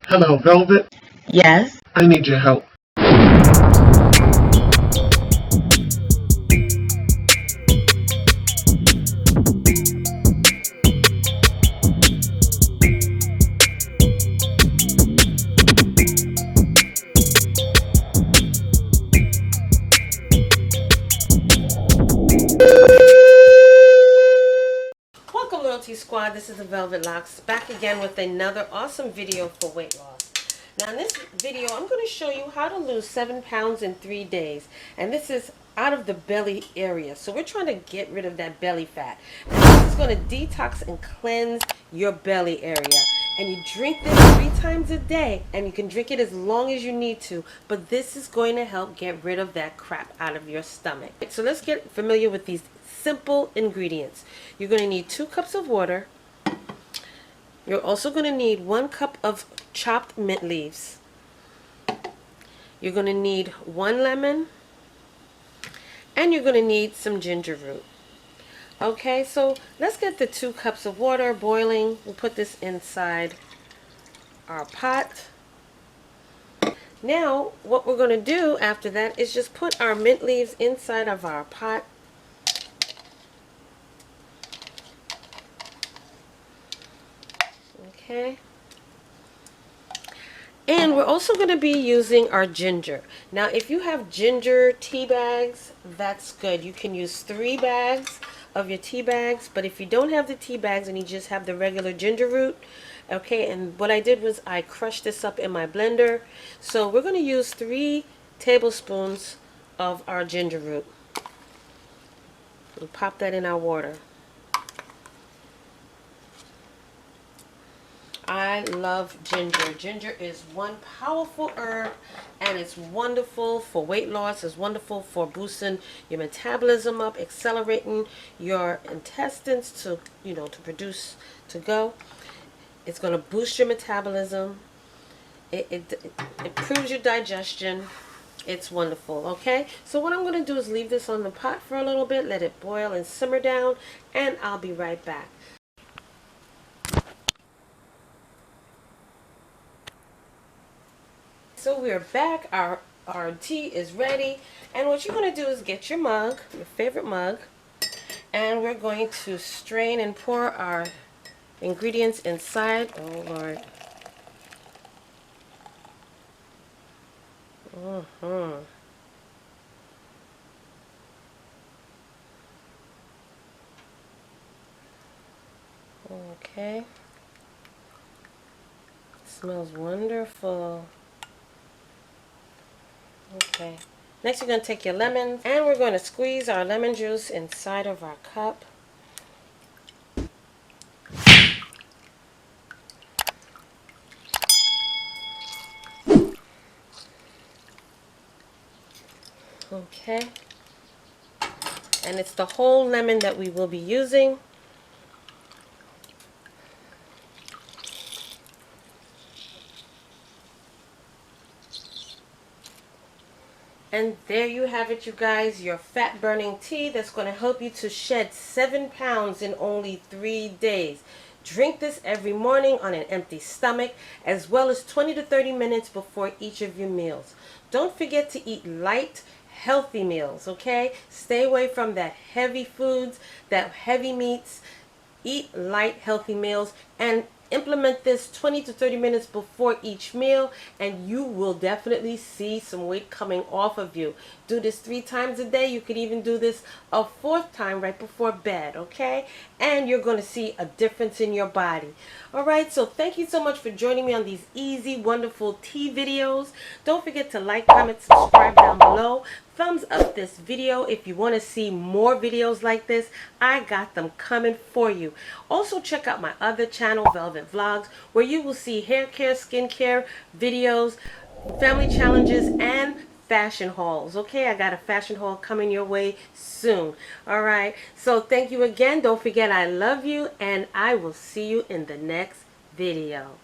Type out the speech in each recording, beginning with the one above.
Hello, Velvet. Yes. I need your help. Welcome, Loyalty Squad. This is the Velvetlox back again with another awesome video for weight loss. Now in this video I'm going to show you how to lose 7 pounds in 3 days, and this is out of the belly area. So we're trying to get rid of that belly fat, and this is going to detox and cleanse your belly area. And you drink this 3 times a day, and you can drink it as long as you need to, but this is going to help get rid of that crap out of your stomach. So let's get familiar with these simple ingredients. You're going to need 2 cups of water. You're also going to need 1 cup of chopped mint leaves. You're going to need 1 lemon, and you're going to need some ginger root. Okay, so let's get the 2 cups of water boiling. We'll put this inside our pot. Now what we're going to do after that is just put our mint leaves inside of our pot. Okay. And we're also going to be using our ginger. Now if you have ginger tea bags, that's good. You can use 3 bags of your tea bags, but if you don't have the tea bags and you just have the regular ginger root, okay, and what I did was I crushed this up in my blender. So we're going to use 3 tablespoons of our ginger root. We'll pop that in our water. I love ginger. Ginger is one powerful herb, and it's wonderful for weight loss. It's wonderful for boosting your metabolism up, accelerating your intestines to, to produce, to go. It's going to boost your metabolism. It improves your digestion. It's wonderful. Okay, so what I'm going to do is leave this on the pot for a little bit, let it boil and simmer down, and I'll be right back. So we're back. Our tea is ready, and what you're going to do is get your mug, your favorite mug, and we're going to strain and pour our ingredients inside. Oh Lord. Okay. Smells wonderful. Okay. Next you're going to take your lemons, and we're going to squeeze our lemon juice inside of our cup. Okay. And it's the whole lemon that we will be using. And there you have it, you guys, your fat burning tea that's going to help you to shed 7 pounds in only 3 days. Drink this every morning on an empty stomach, as well as 20 to 30 minutes before each of your meals. Don't forget to eat light, healthy meals, okay? Stay away from that heavy foods, that heavy meats. Eat light, healthy meals, and implement this 20 to 30 minutes before each meal, and you will definitely see some weight coming off of you. Do this 3 times a day. You could even do this a 4th time right before bed, okay? And you're going to see a difference in your body. Alright, so thank you so much for joining me on these easy, wonderful tea videos. Don't forget to like, comment, subscribe down below. Thumbs up this video if you want to see more videos like this. I got them coming for you. Also check out my other channel, Velvet Vlogs, where you will see hair care, skincare videos, family challenges, and fashion hauls. Okay, I got a fashion haul coming your way soon. Alright, so thank you again. Don't forget I love you, and I will see you in the next video.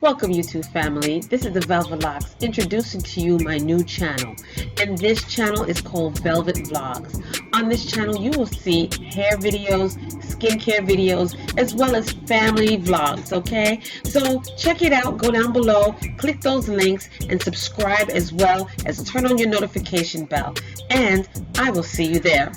Welcome YouTube family, this is the Velvetlox introducing to you my new channel, and this channel is called Velvet Vlogs. On this channel you will see hair videos, skincare videos, as well as family vlogs, okay? So check it out, go down below, click those links, and subscribe as well as turn on your notification bell, and I will see you there.